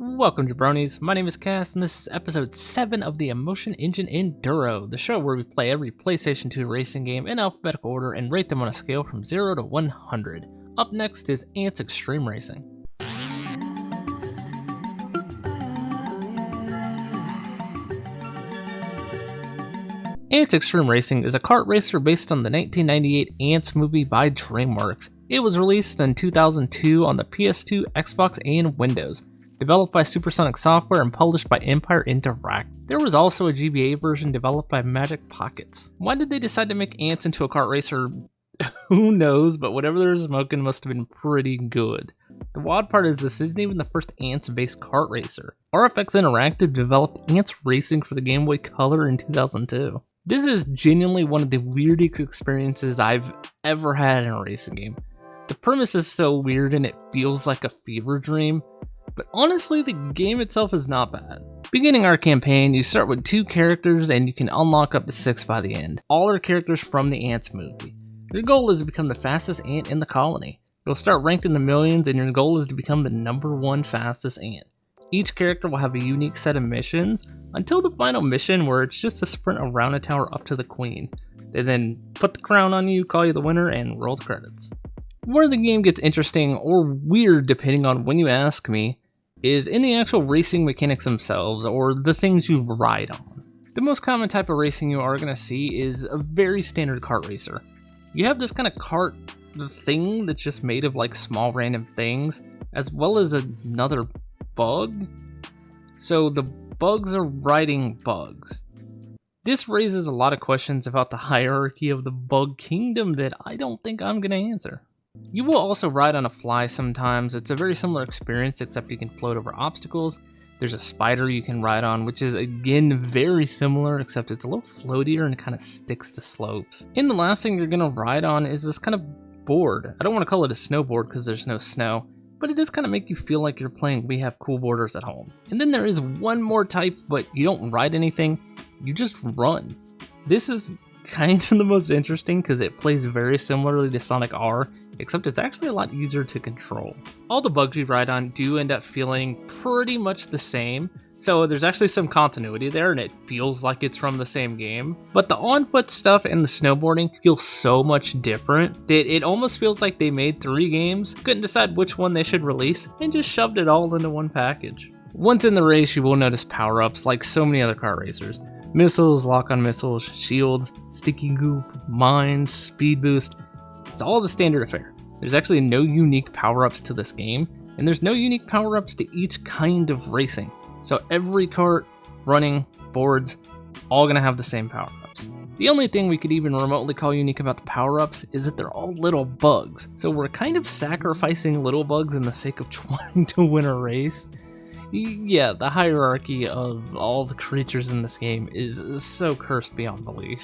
Welcome jabronis, my name is Cass and this is episode 7 of the Emotion Engine Enduro, the show where we play every PlayStation 2 racing game in alphabetical order and rate them on a scale from 0 to 100. Up next is Antz Extreme Racing. Antz Extreme Racing is a kart racer based on the 1998 Antz movie by DreamWorks. It was released in 2002 on the PS2, Xbox, and Windows. Developed by Supersonic Software and published by Empire Interact. There was also a GBA version developed by Magic Pockets. Why did they decide to make Antz into a kart racer? Who knows, but whatever they were smoking must have been pretty good. The wild part is this isn't even the first Antz-based kart racer. RFX Interactive developed Antz Racing for the Game Boy Color in 2002. This is genuinely one of the weirdest experiences I've ever had in a racing game. The premise is so weird and it feels like a fever dream. But honestly, the game itself is not bad. Beginning our campaign, you start with 2 characters and you can unlock up to 6 by the end. All are characters from the Antz movie. Your goal is to become the fastest ant in the colony. You'll start ranked in the millions and your goal is to become the #1 fastest ant. Each character will have a unique set of missions until the final mission where it's just a sprint around a tower up to the queen. They then put the crown on you, call you the winner, and roll the credits. Where the game gets interesting or weird depending on when you ask me is in the actual racing mechanics themselves, or the things you ride on. The most common type of racing you are going to see is a very standard kart racer. You have this kind of kart thing that's just made of like small random things, as well as another bug. So the bugs are riding bugs. This raises a lot of questions about the hierarchy of the bug kingdom that I don't think I'm going to answer. You will also ride on a fly sometimes. It's a very similar experience except you can float over obstacles. There's a spider you can ride on, which is again very similar except it's a little floatier and it kind of sticks to slopes. And the last thing you're going to ride on is this kind of board. I don't want to call it a snowboard because there's no snow, but it does kind of make you feel like you're playing We Have Cool Boarders at home. And then there is one more type, but you don't ride anything, you just run. This is kind of the most interesting because it plays very similarly to Sonic R, except it's actually a lot easier to control. All the bugs you ride on do end up feeling pretty much the same, so there's actually some continuity there and it feels like it's from the same game. But the on-foot stuff and the snowboarding feel so much different that it almost feels like they made 3 games, couldn't decide which one they should release, and just shoved it all into one package. Once in the race, you will notice power-ups like so many other kart racers. Missiles, lock-on missiles, shields, sticky goop, mines, speed boost. It's all the standard affair. There's actually no unique power-ups to this game, and there's no unique power-ups to each kind of racing. So every kart, running, boards, all gonna have the same power-ups. The only thing we could even remotely call unique about the power-ups is that they're all little bugs. So we're kind of sacrificing little bugs in the sake of trying to win a race. Yeah, the hierarchy of all the creatures in this game is so cursed beyond belief.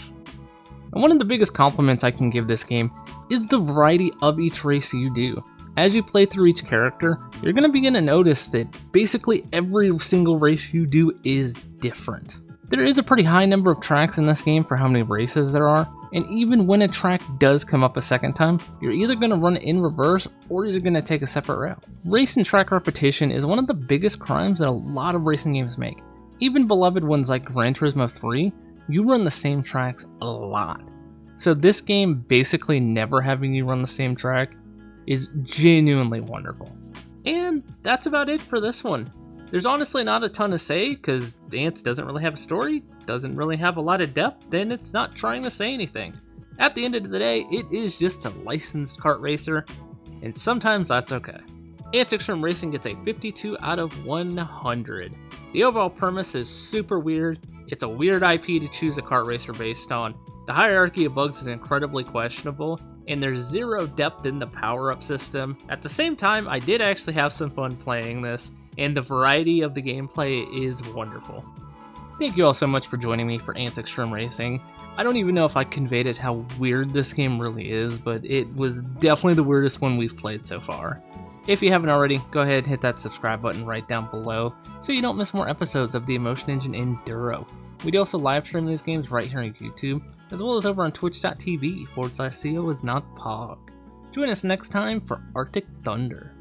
And one of the biggest compliments I can give this game is the variety of each race you do. As you play through each character, you're going to begin to notice that basically every single race you do is different. There is a pretty high number of tracks in this game for how many races there are, and even when a track does come up a second time, you're either going to run it in reverse or you're going to take a separate route. Race and track repetition is one of the biggest crimes that a lot of racing games make. Even beloved ones like Gran Turismo 3, you run the same tracks a lot. So this game basically never having you run the same track is genuinely wonderful. And that's about it for this one. There's honestly not a ton to say because Antz doesn't really have a story, doesn't really have a lot of depth, and it's not trying to say anything. At the end of the day, it is just a licensed kart racer, and sometimes that's okay. Antz Extreme Racing gets a 52 out of 100. The overall premise is super weird. It's a weird IP to choose a kart racer based on. The hierarchy of bugs is incredibly questionable, and there's zero depth in the power-up system. At the same time, I did actually have some fun playing this, and the variety of the gameplay is wonderful. Thank you all so much for joining me for Antz Extreme Racing. I don't even know if I conveyed it how weird this game really is, but it was definitely the weirdest one we've played so far. If you haven't already, go ahead and hit that subscribe button right down below so you don't miss more episodes of the Emotion Engine Enduro. We do also live stream these games right here on YouTube, as well as over on twitch.tv/COisNOTpog. Join us next time for Arctic Thunder.